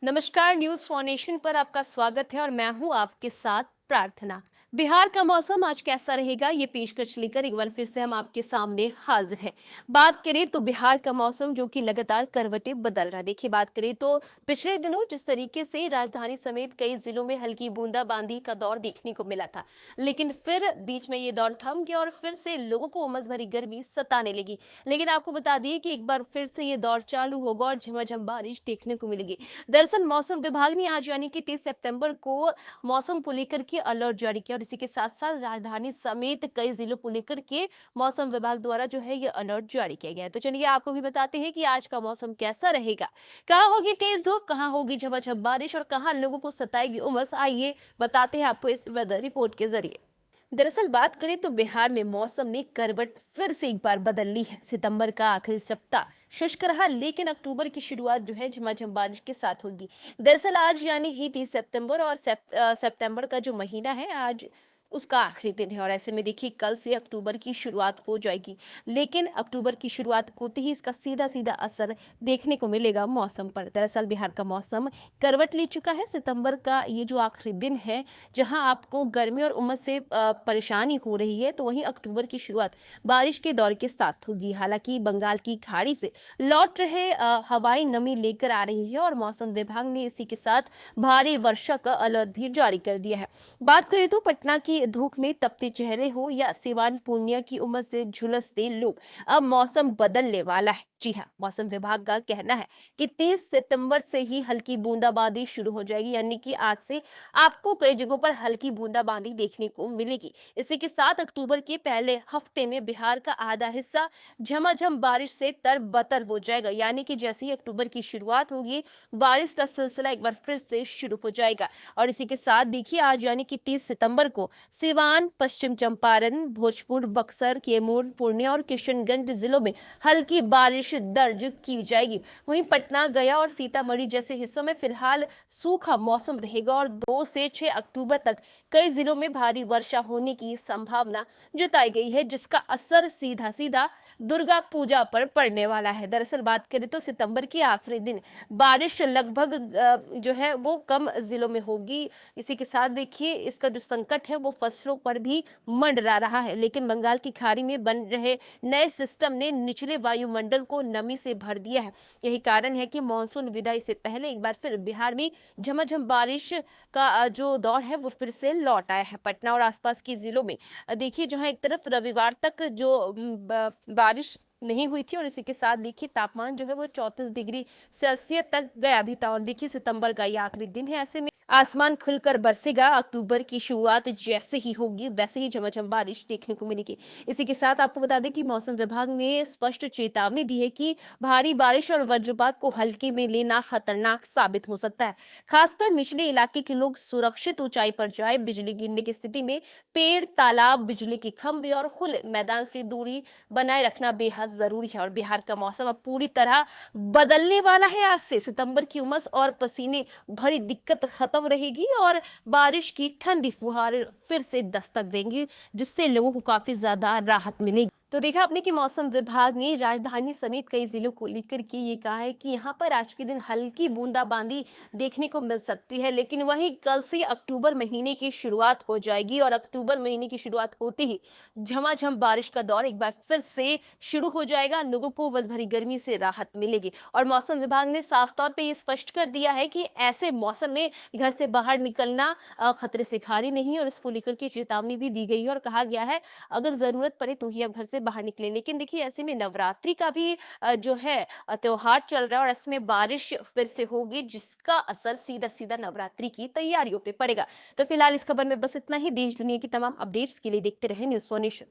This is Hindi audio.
नमस्कार, न्यूज फॉर्नेशन पर आपका स्वागत है और मैं हूं आपके साथ प्रार्थना। बिहार का मौसम आज कैसा रहेगा, ये पेशकश लेकर एक बार फिर से हम आपके सामने हाजिर हैं। बात करें तो बिहार का मौसम जो कि लगातार करवटें बदल रहा है। देखिए, बात करें तो पिछले दिनों जिस तरीके से राजधानी समेत कई जिलों में हल्की बूंदाबांदी का दौर देखने को मिला था, लेकिन फिर बीच में ये दौर थम गया और फिर से लोगों को उमस भरी गर्मी सताने लगी। लेकिन आपको बता दिए कि एक बार फिर से ये दौर चालू होगा और झमाझम बारिश देखने को मिलेगी। दरअसल मौसम विभाग ने आज यानी कि 30 सितंबर को मौसम को लेकर के अलर्ट जारी किया और इसी के साथ साथ राजधानी समेत कई जिलों को लेकर के मौसम विभाग द्वारा जो है ये अलर्ट जारी किया गया है। तो चलिए आपको भी बताते हैं कि आज का मौसम कैसा रहेगा, कहाँ होगी तेज धूप, कहाँ होगी झमाझम बारिश और कहाँ लोगों को सताएगी उमस। आइए बताते हैं आपको इस वेदर रिपोर्ट के जरिए। दरअसल बात करें तो बिहार में मौसम ने करवट फिर से एक बार बदल ली है। सितंबर का आखिरी सप्ताह शुष्क रहा, लेकिन अक्टूबर की शुरुआत जो है झमाझम बारिश के साथ होगी। दरअसल आज यानी कि 30 सितंबर और सितंबर का जो महीना है आज उसका आखिरी दिन है और ऐसे में देखिए कल से अक्टूबर की शुरुआत हो जाएगी। लेकिन अक्टूबर की शुरुआत होते ही इसका सीधा सीधा असर देखने को मिलेगा मौसम पर। दरअसल बिहार का मौसम करवट ले चुका है। सितंबर का ये जो आखिरी दिन है जहां आपको गर्मी और उमस से परेशानी हो रही है, तो वहीं अक्टूबर की शुरुआत बारिश के दौर के साथ होगी। हालांकि बंगाल की खाड़ी से लौट रहे हवाई नमी लेकर आ रही है और मौसम विभाग ने इसी के साथ भारी वर्षा का अलर्ट भी जारी कर दिया है। बात करें तो पटना की धूप में तपते चेहरे हो या सिवान पूर्णिया की उमस से झुलसते लोग, अब मौसम बदलने वाला है। जी हाँ, मौसम विभाग का कहना है कि 30 सितंबर से ही हल्की बूंदाबांदी शुरू हो जाएगी, यानी कि आज से आपको कई जगहों पर हल्की बूंदाबांदी देखने को मिलेगी। इसी के साथ अक्टूबर के पहले हफ्ते में बिहार का आधा हिस्सा झमाझम बारिश से तरबतर हो जाएगा, यानी कि जैसे ही अक्टूबर की शुरुआत होगी बारिश का सिलसिला एक बार फिर से शुरू हो जाएगा। और इसी के साथ देखिए आज यानी कि 30 सितंबर को सिवान, पश्चिम चंपारण, भोजपुर, बक्सर, कैमूर, पूर्णिया और किशनगंज जिलों में हल्की बारिश दर्ज की जाएगी। वहीं पटना, गया और सीतामढ़ी जैसे हिस्सों में फिलहाल सूखा मौसम रहेगा और 2 से 6 अक्टूबर तक कई जिलों में भारी वर्षा होने की संभावना जताई गई है, जिसका असर सीधा सीधा दुर्गा पूजा पर पड़ने वाला है। दरअसल बात करें तो सितंबर के आखिरी दिन बारिश लगभग जो है वो कम जिलों में होगी। इसी के साथ देखिए इसका जो संकट है वो फसलों पर भी मंडरा रहा है, लेकिन बंगाल की खाड़ी में बन रहे नए सिस्टम ने निचले वायुमंडल को नमी से भर दिया है। यही कारण है कि मानसून विदाई से पहले एक बार फिर बिहार में झमाझम बारिश का जो दौर है वो फिर से लौट आया है। पटना और आसपास के जिलों में देखिए जहां एक तरफ रविवार तक जो बारिश नहीं हुई थी और इसी के साथ देखिए तापमान जो है वो 34 डिग्री सेल्सियस तक गया भी था। और देखिए सितंबर का ये आखिरी दिन है, ऐसे में आसमान खुलकर बरसेगा। अक्टूबर की शुरुआत जैसे ही होगी वैसे ही झमाझम बारिश देखने को मिलेगी। इसी के साथ आपको बता दें कि मौसम विभाग ने स्पष्ट चेतावनी दी है कि भारी बारिश और वज्रपात को हल्के में लेना खतरनाक साबित हो सकता है। खासकर निचले इलाके के लोग सुरक्षित ऊंचाई पर जाए। बिजली गिरने की स्थिति में पेड़, तालाब, बिजली के खंभे और खुले मैदान से दूरी बनाए रखना बेहद जरूरी है। और बिहार का मौसम अब पूरी तरह बदलने वाला है। आज से सितंबर की उमस और पसीने भरी दिक्कत खत्म रहेगी और बारिश की ठंडी फुहारें फिर से दस्तक देंगी, जिससे लोगों को काफी ज्यादा राहत मिलेगी। तो देखा आपने कि मौसम विभाग ने राजधानी समेत कई जिलों को लेकर के ये कहा है कि यहाँ पर आज के दिन हल्की बूंदाबांदी देखने को मिल सकती है, लेकिन वहीं कल से अक्टूबर महीने की शुरुआत हो जाएगी और अक्टूबर महीने की शुरुआत होते ही झमाझम बारिश का दौर एक बार फिर से शुरू हो जाएगा। लोगों को बस भरी गर्मी से राहत मिलेगी और मौसम विभाग ने साफ तौर पे ये स्पष्ट कर दिया है कि ऐसे मौसम में घर से बाहर निकलना खतरे से खाली नहीं, और इसको लेकर के चेतावनी भी दी गई है और कहा गया है अगर जरूरत पड़े तो ही अब घर से बाहर निकले। लेकिन देखिए ऐसे में नवरात्रि का भी जो है त्योहार चल रहा है और इसमें बारिश फिर से होगी, जिसका असर सीधा सीधा नवरात्रि की तैयारियों पे पड़ेगा। तो फिलहाल इस खबर में बस इतना ही। देश दुनिया की तमाम अपडेट्स के लिए देखते रहे न्यूज़ फॉर नेशन।